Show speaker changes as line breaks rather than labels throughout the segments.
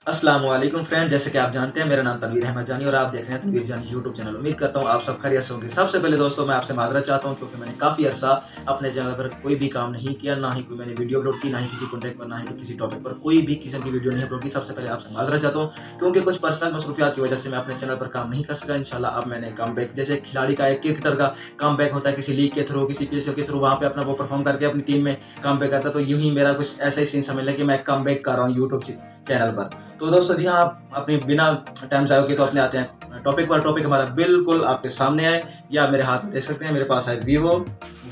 अस्सलाम वालेकुम फ्रेंड, जैसे कि आप जानते हैं मेरा नाम तनवीर अहमद जानी और आप देख रहे हैं तनवीर जानी यूट्यूब चैनल। उम्मीद करता हूँ आप सब खैरियत से होंगे। सबसे पहले दोस्तों मैं आपसे माजरत चाहता हूँ क्योंकि मैंने काफ़ी अरसा अपने चैनल पर कोई भी काम नहीं किया, ना ही कोई मैंने वीडियो अपलोड की, ना ही किसी कॉन्टेंट पर, ना ही किसी टॉपिक पर कोई भी किस्म की वीडियो नहीं अपलोड की। सबसे पहले आपसे माजरत चाहता हूँ क्योंकि कुछ पर्सनल मसरूफियात की वजह से मैं अपने चैनल पर काम नहीं कर सका। इंशाल्लाह अब मैंने कम बैक, जैसे खिलाड़ी का एक क्रिकेटर का कम बैक होता है किसी लीग के थ्रू, किसी पीएसएल के थ्रू, वहाँ पे अपना वो परफॉर्म करके अपनी टीम में कम बैक करता है। तो यूं ही मेरा कुछ ऐसा ही सीन समझ लें कि मैं कम बैक कर रहा हूँ यूट्यूब चैनल पर। तो दोस्तों जी हाँ, आप अपनी बिना टाइम ज़ाया के तो अपने आते हैं टॉपिक पर। टॉपिक हमारा बिल्कुल आपके सामने है, या आप मेरे हाथ में देख सकते हैं। मेरे पास है Vivo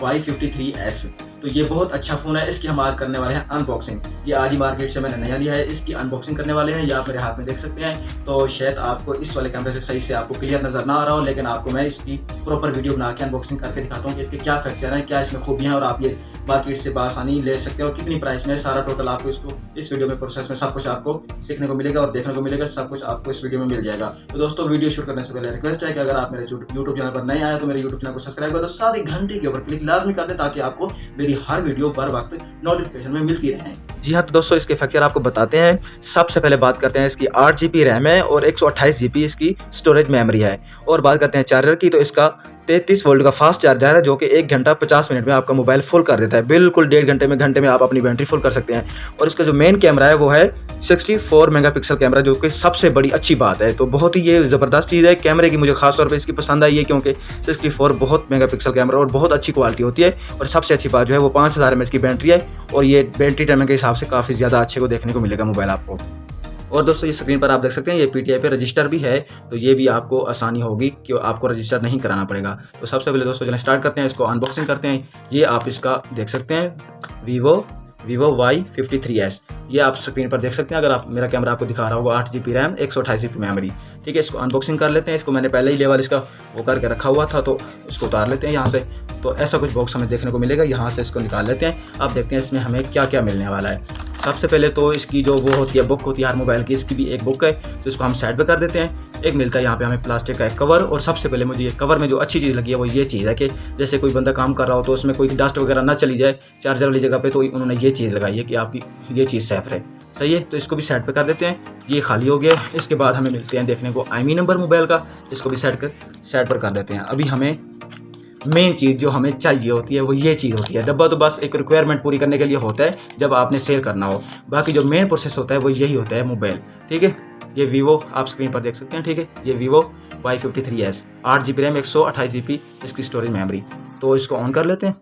Y53s। तो ये बहुत अच्छा फ़ोन है। इसकी हम आज करने वाले हैं अनबॉक्सिंग। ये आज ही मार्केट से मैंने नया लिया है, इसकी अनबॉक्सिंग करने वाले हैं। ये आप मेरे हाथ में देख सकते हैं। तो शायद आपको इस वाले कैमरे से सही से आपको क्लियर नज़र ना आ रहा हो, लेकिन आपको मैं इसकी प्रॉपर वीडियो बना के अनबॉक्सिंग करके दिखाता हूँ कि इसके क्या फीचर हैं, क्या इसमें खूबियाँ हैं, और आप ये मार्केट से बासानी ले सकते हो, कितनी प्राइस में। सारा टोटल आपको इसको इस वीडियो में प्रोसेस में सब कुछ आपको सीखने को मिलेगा और देखने को मिलेगा। सब कुछ आपको इस वीडियो में मिल जाएगा। तो दोस्तों वीडियो शुरू करने से पहले रिक्वेस्ट है कि अगर आप मेरे यूट्यूब चैनल पर नए आए तो मेरे यूट्यूब चैनल को सब्सक्राइब कर दो, साथ ही घंटे के ऊपर क्लिक लाजमी कर दें ताकि आपको मेरी हर वीडियो बर वक्त नोटिफिकेशन में मिलती रहे। जी हाँ, तो दोस्तों इसके फैक्चर आपको बताते हैं। सबसे पहले बात करते हैं इसकी 8 GB रैम है और 128 GB इसकी स्टोरेज मेमोरी है। और बात करते हैं चार्जर की, तो इसका 33 वोल्ट का फास्ट चार्जर है जो कि 1 घंटा 50 मिनट में आपका मोबाइल फुल कर देता है। बिल्कुल 1.5 घंटे में आप अपनी बैटरी फुल कर सकते हैं। और इसका जो मेन कैमरा है वो है 64 मेगापिक्सल कैमरा, जो कि सबसे बड़ी अच्छी बात है। तो बहुत ही ये ज़बरदस्त चीज़ है कैमरे की। मुझे खास तौर पे इसकी पसंद आई है क्योंकि 64 बहुत मेगापिक्सल कैमरा और बहुत अच्छी क्वालिटी होती है। और सबसे अच्छी बात जो है वो 5000 mAh की बैटरी है, और ये बैटरी टाइम के हिसाब से काफ़ी ज़्यादा अच्छे को देखने को मिलेगा मोबाइल आपको। और दोस्तों ये स्क्रीन पर आप देख सकते हैं, ये PTI पे रजिस्टर भी है, तो ये भी आपको आसानी होगी कि आपको रजिस्टर नहीं कराना पड़ेगा। तो सबसे पहले दोस्तों चलिए स्टार्ट करते हैं, इसको अनबॉक्सिंग करते हैं। ये आप इसका देख सकते हैं Vivo Y53s। ये आप स्क्रीन पर देख सकते हैं। अगर आप मेरा कैमरा आपको दिखा रहा होगा 8 GB रैम 128 GB मेमोरी। ठीक है, इसको अनबॉक्सिंग कर लेते हैं। इसको मैंने पहले ही लेवल इसका वो करके रखा हुआ था, तो इसको उतार लेते हैं यहाँ से। तो ऐसा कुछ बॉक्स हमें देखने को मिलेगा, यहाँ से इसको निकाल लेते हैं। आप देखते हैं इसमें हमें क्या क्या मिलने वाला है। सबसे पहले तो इसकी जो वो होती है बुक होती है हर मोबाइल की, इसकी भी एक बुक है, तो इसको हम साइड पे कर देते हैं। एक मिलता है यहाँ पे हमें प्लास्टिक का एक कवर। और सबसे पहले मुझे ये कवर में जो अच्छी चीज़ लगी है वो ये चीज़ है कि जैसे कोई बंदा काम कर रहा हो तो उसमें कोई डस्ट वगैरह ना चली जाए चार्जर वाली जगह पे, तो उन्होंने ये चीज़ लगाई है कि आपकी ये चीज़ सेफ रहे। सही है, तो इसको भी साइड पे कर देते हैं। ये खाली हो गया। इसके बाद हमें मिलते हैं देखने को IMEI नंबर मोबाइल का, इसको भी साइड पर कर देते हैं। अभी हमें मेन चीज़ जो हमें चाहिए होती है वो ये चीज़ होती है। डब्बा तो बस एक रिक्वायरमेंट पूरी करने के लिए होता है जब आपने सेल करना हो, बाकी जो मेन प्रोसेस होता है वो यही होता है मोबाइल। ठीक है, ये Vivo आप स्क्रीन पर देख सकते हैं। ठीक है, ये Vivo Y53s 8 GB RAM 128 GB इसकी स्टोरेज मेमोरी। तो इसको ऑन कर लेते हैं।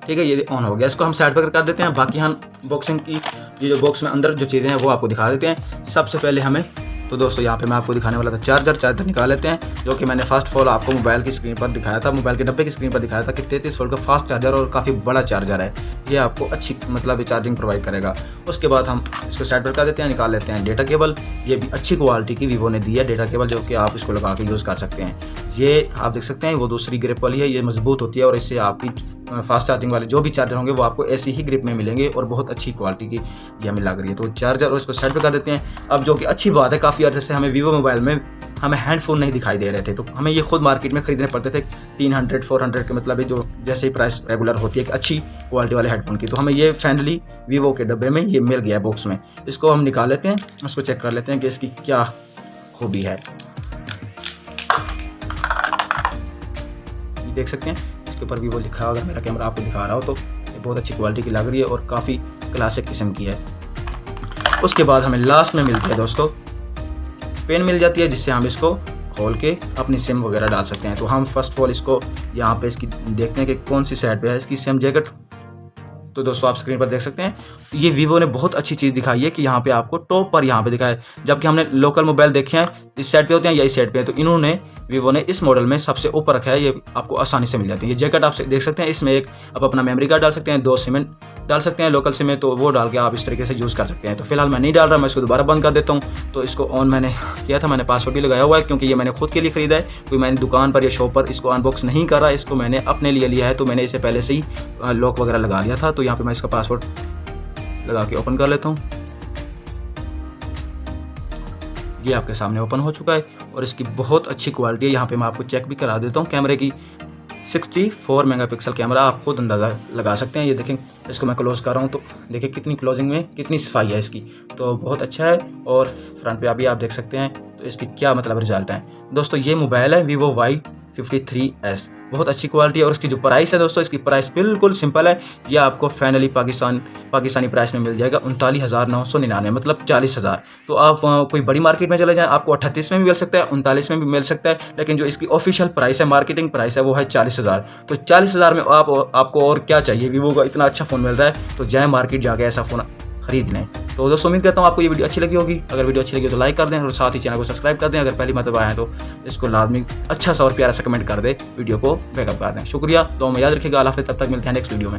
ठीक है, ये ऑन हो गया। इसको हम साइड पर कर देते हैं। बाकी हम बॉक्सिंग की ये जो बॉक्स में अंदर जो चीज़ें हैं वो आपको दिखा देते हैं। सबसे पहले हमें तो दोस्तों यहाँ पे मैं आपको दिखाने वाला था चार्जर निकाल लेते हैं, जो कि मैंने फर्स्ट ऑफ ऑल आपको मोबाइल की स्क्रीन पर दिखाया था, मोबाइल के डब्बे की स्क्रीन पर दिखाया था कि 33 वोल्ट का फास्ट चार्जर और काफ़ी बड़ा चार्जर है। ये आपको अच्छी मतलब चार्जिंग प्रोवाइड करेगा। उसके बाद हम इसको साइड पर कर देते हैं, निकाल लेते हैं डेटा केबल। ये भी अच्छी क्वालिटी की Vivo ने दी है डेटा केबल, जो कि आप इसको लगा के यूज़ कर सकते हैं। ये आप देख सकते हैं वो दूसरी ग्रिप वाली है, ये मजबूत होती है और इससे आपकी फास्ट चार्जिंग वाले जो भी चार्जर होंगे वो आपको ऐसी ही ग्रिप में मिलेंगे और बहुत अच्छी क्वालिटी की ये हमें लग रही है। तो चार्जर और इसको साइड पे कर देते हैं। अब जो कि अच्छी बात है, काफ़ी अर्से से हमें Vivo मोबाइल में हमें हैंडफोन नहीं दिखाई दे रहे थे, तो हमें ये खुद मार्केट में खरीदने पड़ते थे 300-400 के, मतलब जो जैसे ही प्राइस रेगुलर होती है कि अच्छी क्वालिटी वाले हेडफोन की। तो हमें ये फाइनली Vivo के डब्बे में ये मिल गया बॉक्स में। इसको हम निकाल लेते हैं, उसको चेक कर लेते हैं कि इसकी क्या खूबी है। देख सकते हैं इसके ऊपर Vivo लिखा है, अगर मेरा कैमरा आपको दिखा रहा हो तो ये बहुत अच्छी क्वालिटी की लग रही है और काफ़ी क्लासिक किस्म की है। उसके बाद हमें लास्ट में मिलती है दोस्तों पेन मिल जाती है, जिससे हम इसको खोल के अपनी सिम वगैरह डाल सकते हैं। तो हम फर्स्ट ऑफ ऑल इसको यहाँ पे इसकी देखते हैं कि कौन सी साइड पे है इसकी सिम जैकेट। तो दोस्तों आप स्क्रीन पर देख सकते हैं ये Vivo ने बहुत अच्छी चीज़ दिखाई है कि यहाँ पे आपको टॉप पर यहाँ पे दिखाया है, जबकि हमने लोकल मोबाइल देखे हैं इस साइड पे होते हैं या इस साइड पे है, तो इन्होंने Vivo ने इस मॉडल में सबसे ऊपर रखा है। ये आपको आसानी से मिल जाती है। ये जैकेट आप देख सकते हैं, इसमें एक आप अपना मेमोरी कार्ड डाल सकते हैं, 2 सिम डाल सकते हैं लोकल सिम में, तो वो डाल के आप इस तरीके से यूज़ कर सकते हैं। तो फिलहाल मैं नहीं डाल रहा, मैं इसको दोबारा बंद कर देता हूँ। तो इसको ऑन मैंने किया था, मैंने पासवर्ड भी लगाया हुआ है क्योंकि ये मैंने खुद के लिए ख़रीदा है, कोई मैंने दुकान पर या शॉप पर इसको अनबॉक्स नहीं करा, इसको मैंने अपने लिए लिया है। तो मैंने इसे पहले से ही लॉक वगैरह लगा लिया था। तो यहाँ पर मैं इसका पासवर्ड लगा के ओपन कर लेता हूँ। ये आपके सामने ओपन हो चुका है और इसकी बहुत अच्छी क्वालिटी है। यहाँ पे मैं आपको चेक भी करा देता हूँ कैमरे की। 64 मेगापिक्सल कैमरा, आप खुद अंदाज़ा लगा सकते हैं। ये देखें, इसको मैं क्लोज़ कर रहा हूँ तो देखिए कितनी क्लोजिंग में कितनी सफाई है इसकी, तो बहुत अच्छा है। और फ्रंट पे अभी आप देख सकते हैं तो इसकी क्या मतलब रिजल्ट है। दोस्तों ये मोबाइल है Vivo Y53s, बहुत अच्छी क्वालिटी है। और इसकी जो प्राइस है दोस्तों, इसकी प्राइस बिल्कुल सिंपल है। यह आपको फाइनली पाकिस्तानी प्राइस में मिल जाएगा 39,999, मतलब 40,000। तो आप कोई बड़ी मार्केट में चले जाएं, आपको 38 में भी मिल सकता है, 39 में भी मिल सकता है, लेकिन जो इसकी ऑफिशियल प्राइस है, मार्केटिंग प्राइस है, वो है 40,000। तो 40,000 में आपको और क्या चाहिए। वीवो का इतना अच्छा फ़ोन मिल रहा है, तो जाए मार्केट जाके ऐसा फ़ोन खरीद लें। तो दोस्तों उम्मीद करता हूँ आपको ये वीडियो अच्छी लगी होगी। अगर वीडियो अच्छी लगी तो लाइक कर दें और साथ ही चैनल को सब्सक्राइब कर दें। अगर पहली मरतबा आए हैं तो इसको लाजमी अच्छा सा और प्यारा सा कमेंट कर दे, वीडियो को बैकअप कर दें। शुक्रिया, तो हमें याद रखिएगा। अल्लाह हाफ़िज़, तब तक मिलते हैं नेक्स्ट वीडियो में।